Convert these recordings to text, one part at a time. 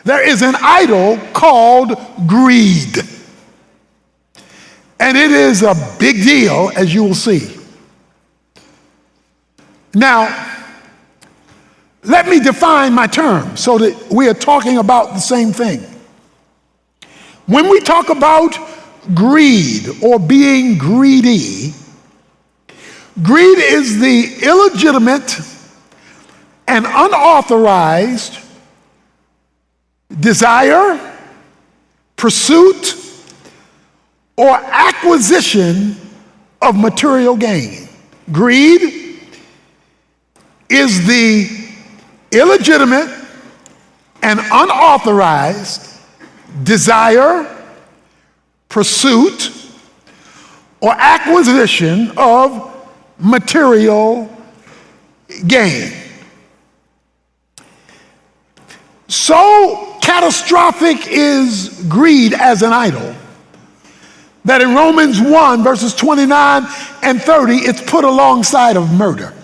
there is an idol called greed. And it is a big deal, as you will see. Now, let me define my term so that we are talking about the same thing. When we talk about greed or being greedy, greed is the illegitimate and unauthorized desire, pursuit, or acquisition of material gain. Greed is the illegitimate and unauthorized desire, pursuit, or acquisition of material gain. So catastrophic is greed as an idol that in Romans 1, verses 29 and 30, it's put alongside of murder.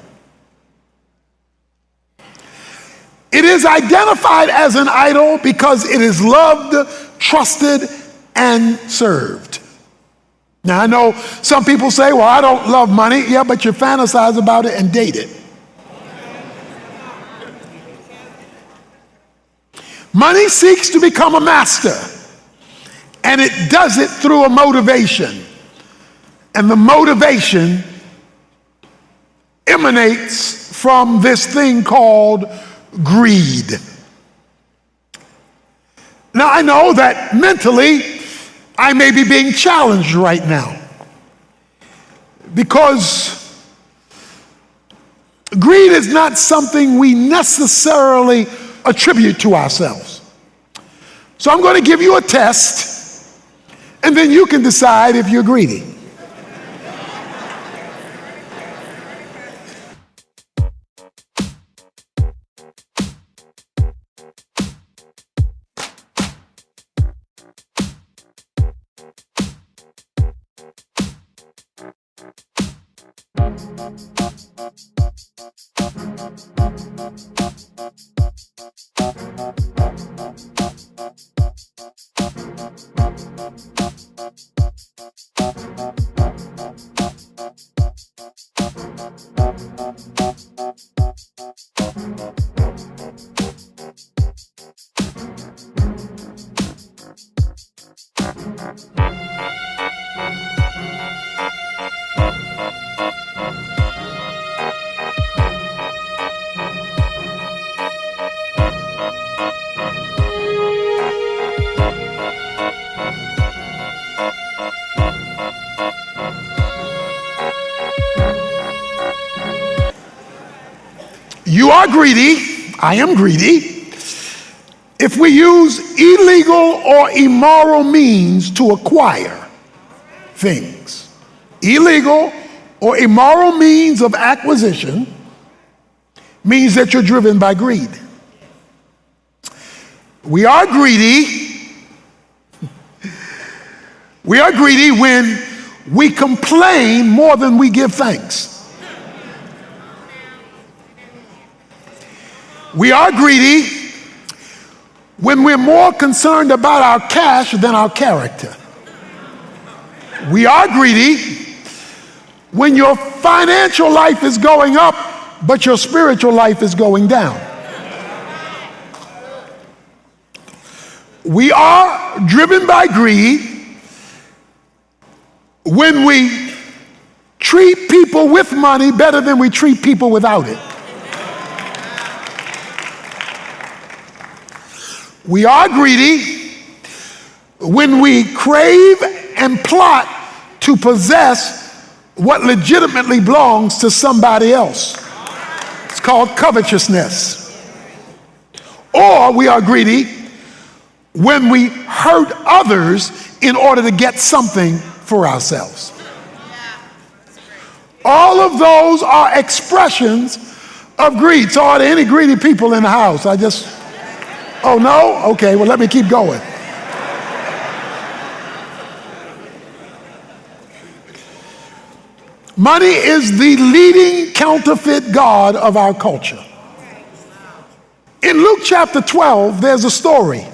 It is identified as an idol because it is loved, trusted, and served. Now, I know some people say, well, I don't love money. Yeah, but you fantasize about it and date it. Money seeks to become a master, and it does it through a motivation. And the motivation emanates from this thing called greed. Now, I know that mentally I may be being challenged right now because greed is not something we necessarily attribute to ourselves. So I'm going to give you a test, and then you can decide if you're greedy. You are greedy, I am greedy, if we use illegal or immoral means to acquire things. Illegal or immoral means of acquisition means that you're driven by greed. We are greedy. We are greedy when we complain more than we give thanks. We are greedy when we're more concerned about our cash than our character. We are greedy when your financial life is going up, but your spiritual life is going down. We are driven by greed when we treat people with money better than we treat people without it. We are greedy when we crave and plot to possess what legitimately belongs to somebody else. It's called covetousness. Or we are greedy when we hurt others in order to get something for ourselves. All of those are expressions of greed. So are there any greedy people in the house? Oh no? Okay, well let me keep going. Money is the leading counterfeit god of our culture. In Luke chapter 12, there's a story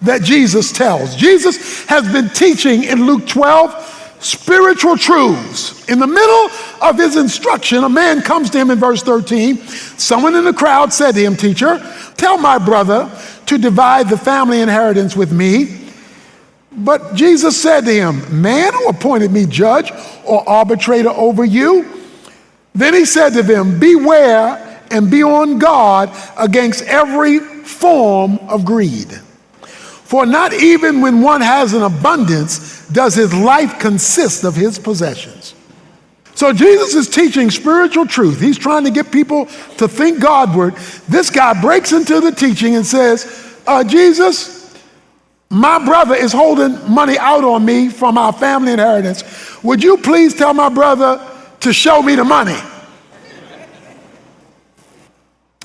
that Jesus tells. Jesus has been teaching in Luke 12 spiritual truths. In the middle of his instruction, a man comes to him in verse 13. Someone in the crowd said to him, "Teacher, tell my brother to divide the family inheritance with me." But Jesus said to him, "Man who appointed me judge or arbitrator over you?" Then he said to them, "Beware and be on guard against every form of greed. For not even when one has an abundance does his life consist of his possessions." So Jesus is teaching spiritual truth. He's trying to get people to think Godward. This guy breaks into the teaching and says, "Jesus, my brother is holding money out on me from our family inheritance. Would you please tell my brother to show me the money?"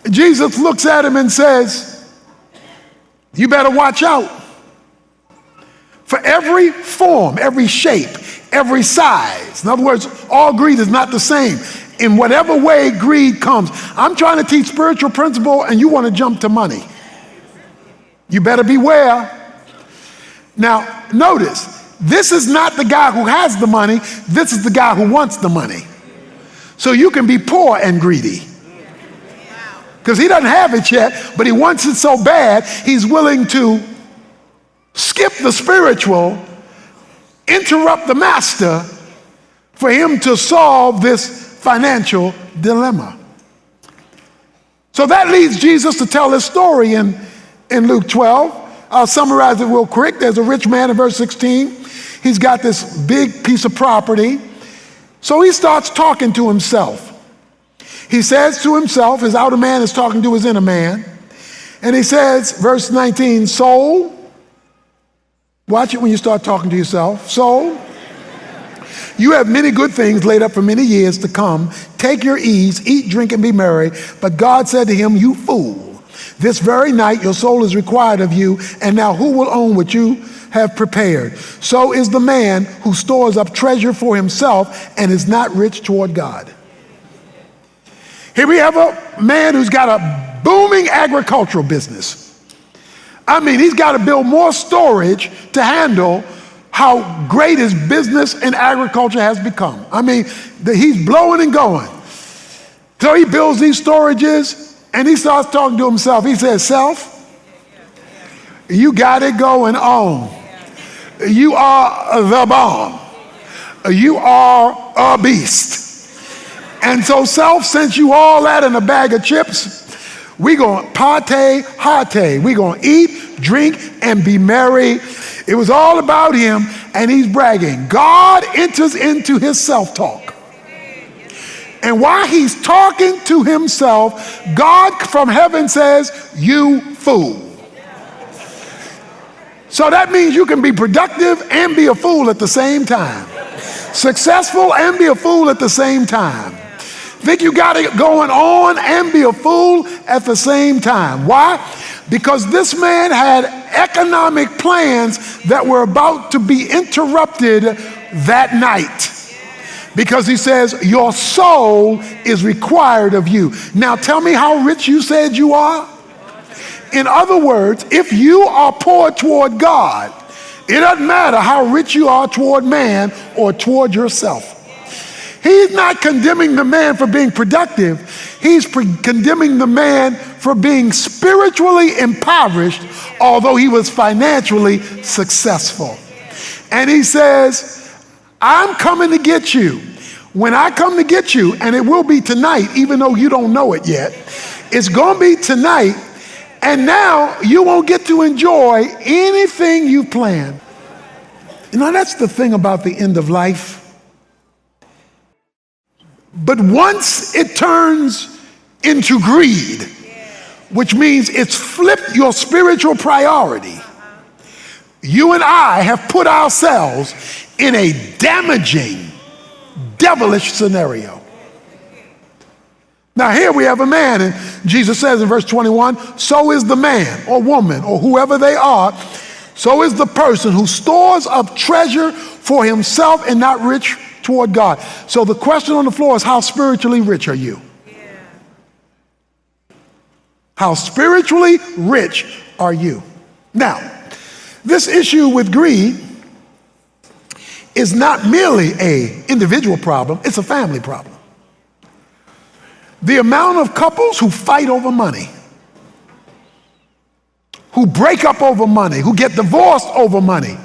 Jesus looks at him and says, "You better watch out. For every form, every shape, every size." In other words, all greed is not the same. In whatever way greed comes. I'm trying to teach spiritual principle and you want to jump to money. You better beware. Now, notice, this is not the guy who has the money. This is the guy who wants the money. So you can be poor and greedy. Because he doesn't have it yet, but he wants it so bad, he's willing to skip the spiritual, interrupt the master for him to solve this financial dilemma. So that leads Jesus to tell his story in Luke 12. I'll summarize it real quick. There's a rich man in verse 16. He's got this big piece of property. So he starts talking to himself. He says to himself, his outer man is talking to his inner man. And he says, verse 19, "Soul," watch it when you start talking to yourself. "Soul, you have many good things laid up for many years to come. Take your ease, eat, drink, and be merry." But God said to him, "You fool, this very night your soul is required of you, and now who will own what you have prepared? So is the man who stores up treasure for himself and is not rich toward God." Here we have a man who's got a booming agricultural business. I mean, he's got to build more storage to handle how great his business in agriculture has become. I mean, he's blowing and going. So he builds these storages and he starts talking to himself. He says, "Self, you got it going on. You are the bomb. You are a beast. And so self, since you all that in a bag of chips, we gonna party, hearty. We gonna eat, drink, and be merry." It was all about him, and he's bragging. God enters into his self-talk. And while he's talking to himself, God from heaven says, "You fool." So that means you can be productive and be a fool at the same time. Successful and be a fool at the same time. Think you got it going on and be a fool at the same time. Why? Because this man had economic plans that were about to be interrupted that night. Because he says, "Your soul is required of you." Now tell me how rich you said you are. In other words, if you are poor toward God, it doesn't matter how rich you are toward man or toward yourself. He's not condemning the man for being productive. He's condemning the man for being spiritually impoverished, although he was financially successful. And he says, "I'm coming to get you. When I come to get you," and it will be tonight, even though you don't know it yet, it's going to be tonight, and now you won't get to enjoy anything you planned. You know, that's the thing about the end of life. But once it turns into greed, which means it's flipped your spiritual priority, you and I have put ourselves in a damaging, devilish scenario. Now here we have a man, and Jesus says in verse 21, "So is the man or woman or whoever they are, so is the person who stores up treasure for himself and not rich toward God." So the question on the floor is, how spiritually rich are you? How spiritually rich are you? Now, This issue with greed is not merely an individual problem, it's a family problem. The amount of couples who fight over money, who break up over money, who get divorced over money,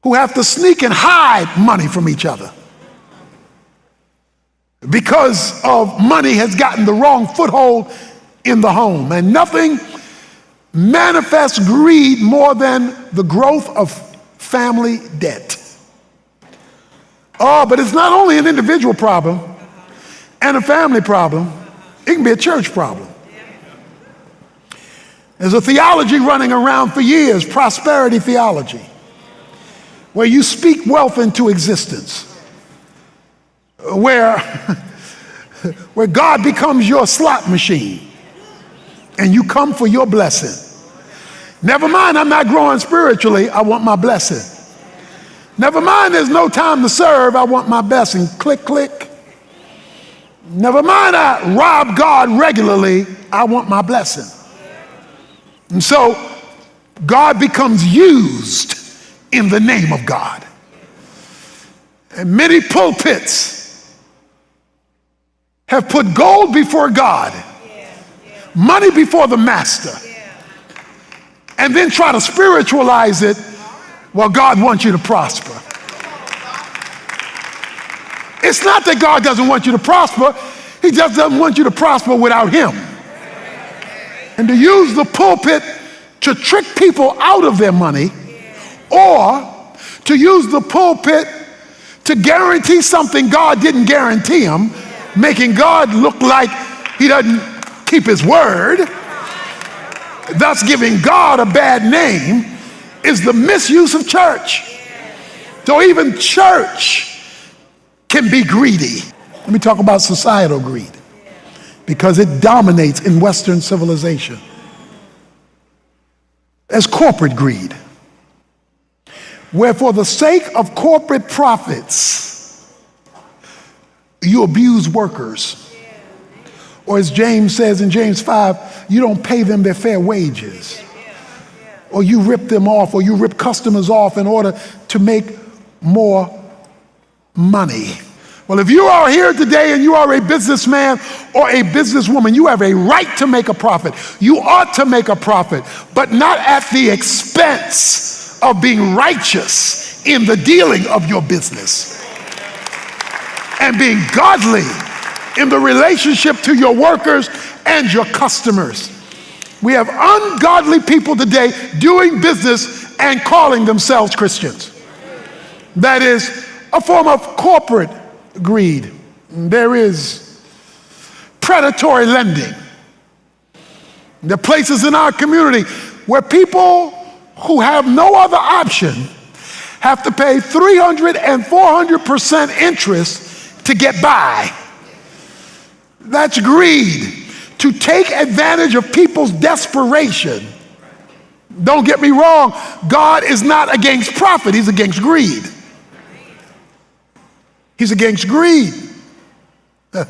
who have to sneak and hide money from each other because of money has gotten the wrong foothold in the home. And nothing manifests greed more than the growth of family debt. Oh, but it's not only an individual problem and a family problem, it can be a church problem. There's a theology running around for years, prosperity theology, where you speak wealth into existence, where God becomes your slot machine and you come for your blessing. Never mind, I'm not growing spiritually, I want my blessing. Never mind, there's no time to serve, I want my blessing. Click, click. Never mind, I rob God regularly, I want my blessing. And so God becomes used in the name of God. And many pulpits have put gold before God, money before the master, and then try to spiritualize it. Well, God wants you to prosper. It's not that God doesn't want you to prosper, he just doesn't want you to prosper without him. And to use the pulpit to trick people out of their money, or to use the pulpit to guarantee something God didn't guarantee him, making God look like he doesn't keep his word, thus giving God a bad name, is the misuse of church. So even church can be greedy. Let me talk about societal greed, because it dominates in Western civilization. As corporate greed, where for the sake of corporate profits, you abuse workers. Or as James says in James 5, you don't pay them their fair wages. Or you rip them off, or you rip customers off in order to make more money. Well, if you are here today and you are a businessman or a businesswoman, you have a right to make a profit. You ought to make a profit, but not at the expense of being righteous in the dealing of your business and being godly in the relationship to your workers and your customers. We have ungodly people today doing business and calling themselves Christians. That is a form of corporate greed. There is predatory lending. There are places in our community where people who have no other option have to pay 300 and 400% interest to get by. That's greed. To take advantage of people's desperation. Don't get me wrong, God is not against profit, he's against greed. He's against greed. And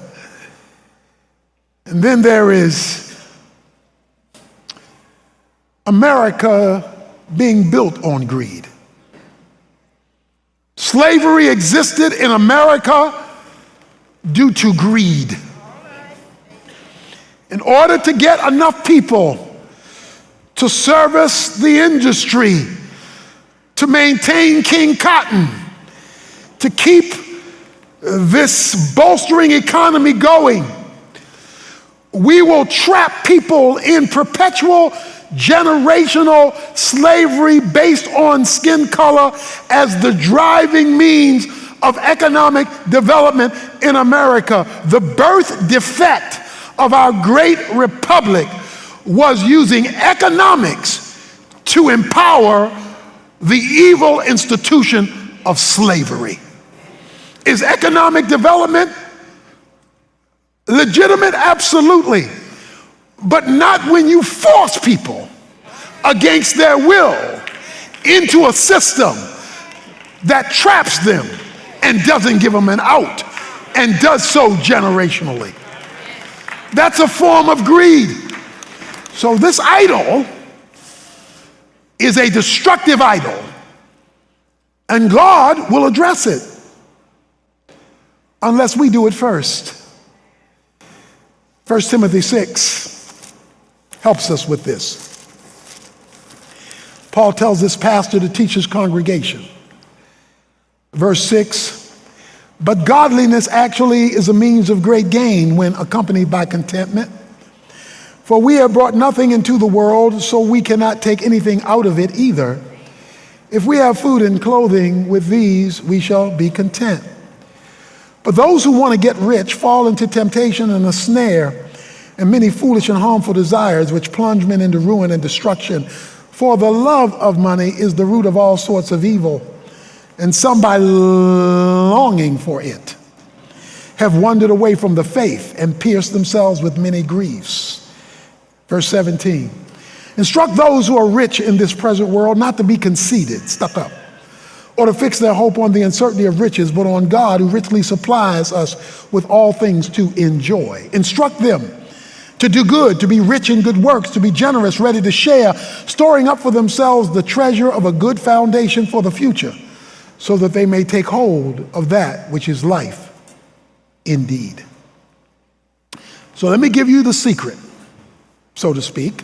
then there is America being built on greed. Slavery existed in America due to greed. In order to get enough people to service the industry, to maintain King Cotton, to keep this bolstering economy going, we will trap people in perpetual generational slavery based on skin color as the driving means of economic development in America. The birth defect of our great republic was using economics to empower the evil institution of slavery. Is economic development legitimate? Absolutely. But not when you force people against their will into a system that traps them and doesn't give them an out and does so generationally. That's a form of greed. So this idol is a destructive idol, and God will address it unless we do it first. 1 Timothy 6 helps us with this. Paul tells this pastor to teach his congregation. Verse 6, but godliness actually is a means of great gain when accompanied by contentment. For we have brought nothing into the world, so we cannot take anything out of it either. If we have food and clothing, with these we shall be content. But those who want to get rich fall into temptation and a snare, and many foolish and harmful desires, which plunge men into ruin and destruction. For the love of money is the root of all sorts of evil, and some by longing for it have wandered away from the faith and pierced themselves with many griefs. Verse 17, instruct those who are rich in this present world not to be conceited, stuck up, or to fix their hope on the uncertainty of riches, but on God who richly supplies us with all things to enjoy. Instruct them to do good, to be rich in good works, to be generous, ready to share, storing up for themselves the treasure of a good foundation for the future, so that they may take hold of that which is life indeed. So let me give you the secret, so to speak.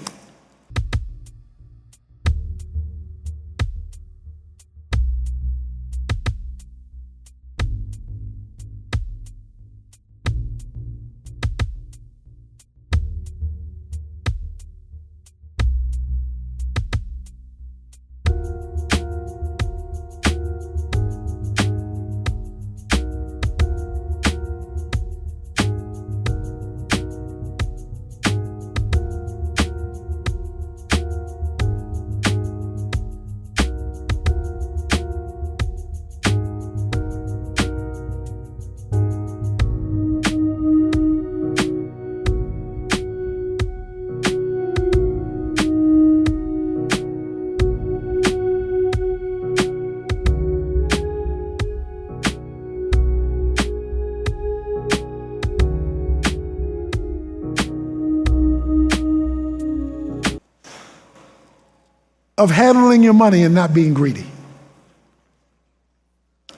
Of handling your money and not being greedy.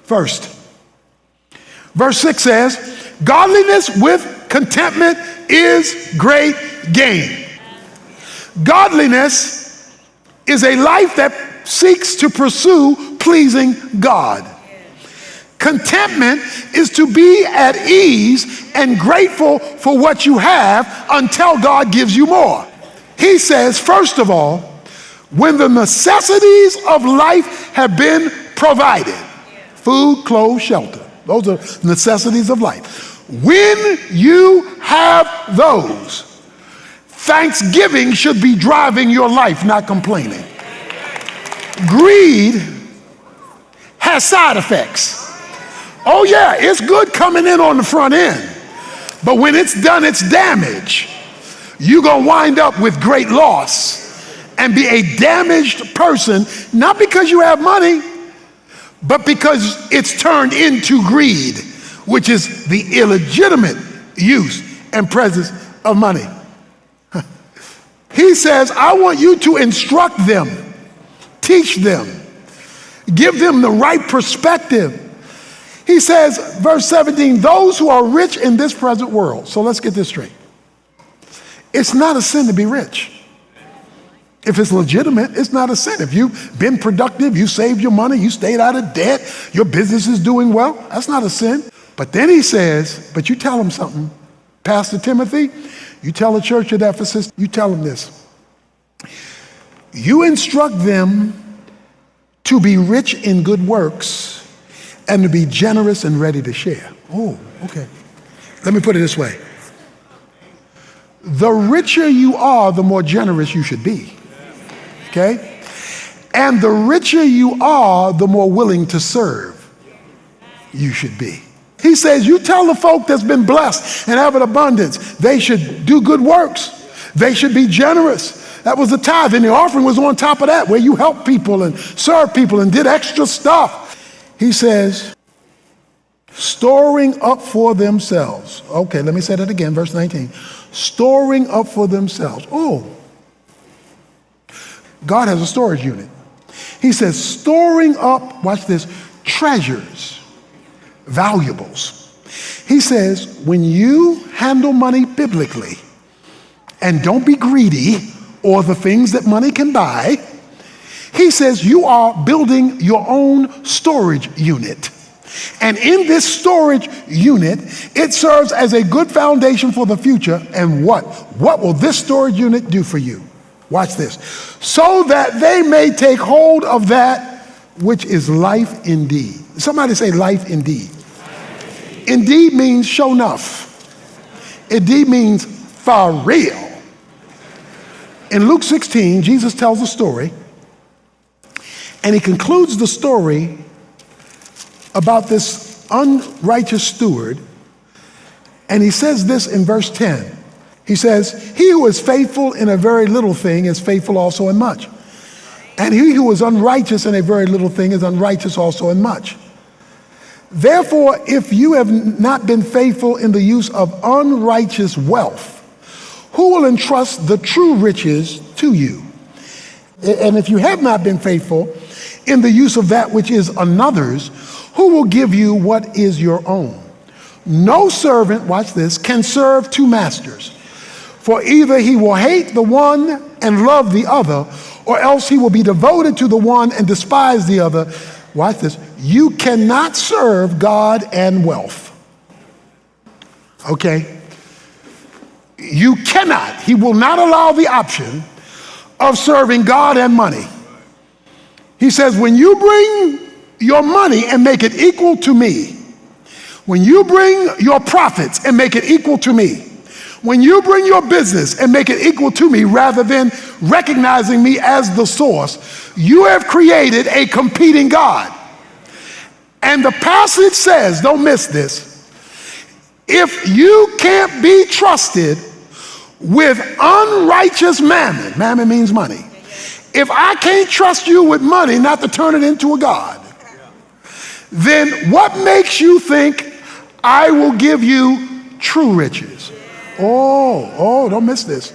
First, verse 6 says, godliness with contentment is great gain. Godliness is a life that seeks to pursue pleasing God. Contentment is to be at ease and grateful for what you have until God gives you more. He says, first of all, when the necessities of life have been provided, food, clothes, shelter, those are necessities of life. When you have those, thanksgiving should be driving your life, not complaining. Greed has side effects. Oh yeah, it's good coming in on the front end, but when it's done its damage, you're gonna wind up with great loss and be a damaged person, not because you have money, but because it's turned into greed, which is the illegitimate use and presence of money. He says, I want you to instruct them, teach them, give them the right perspective. He says, verse 17, those who are rich in this present world. So let's get this straight. It's not a sin to be rich. If it's legitimate, it's not a sin. If you've been productive, you saved your money, you stayed out of debt, your business is doing well, that's not a sin. But then he says, but you tell them something. Pastor Timothy, you tell the church at Ephesus, you tell them this. You instruct them to be rich in good works and to be generous and ready to share. Oh, okay. Let me put it this way. The richer you are, the more generous you should be. Okay? And the richer you are, the more willing to serve you should be. He says, you tell the folk that's been blessed and have an abundance, they should do good works. They should be generous. That was the tithe, and the offering was on top of that, where you help people and serve people and did extra stuff. He says, storing up for themselves. Okay, let me say that again, verse 19. Storing up for themselves. Oh, God has a storage unit. He says, storing up, watch this, treasures, valuables. He says, when you handle money biblically and don't be greedy or the things that money can buy, he says you are building your own storage unit. And in this storage unit, it serves as a good foundation for the future. And what will this storage unit do for you? Watch this. So that they may take hold of that which is life indeed. Somebody say life indeed. Indeed means show enough. Indeed means for real. In Luke 16, Jesus tells a story, and he concludes the story about this unrighteous steward, and he says this in verse 10. He says, he who is faithful in a very little thing is faithful also in much. And he who is unrighteous in a very little thing is unrighteous also in much. Therefore, if you have not been faithful in the use of unrighteous wealth, who will entrust the true riches to you? And if you have not been faithful in the use of that which is another's, who will give you what is your own? No servant, watch this, can serve two masters. For either he will hate the one and love the other, or else he will be devoted to the one and despise the other. Watch this. You cannot serve God and wealth. Okay? You cannot. He will not allow the option of serving God and money. He says, when you bring your money and make it equal to me, when you bring your profits and make it equal to me, when you bring your business and make it equal to me rather than recognizing me as the source, you have created a competing God. And the passage says, don't miss this, if you can't be trusted with unrighteous mammon, mammon means money, if I can't trust you with money not to turn it into a God, then what makes you think I will give you true riches? Oh, don't miss this.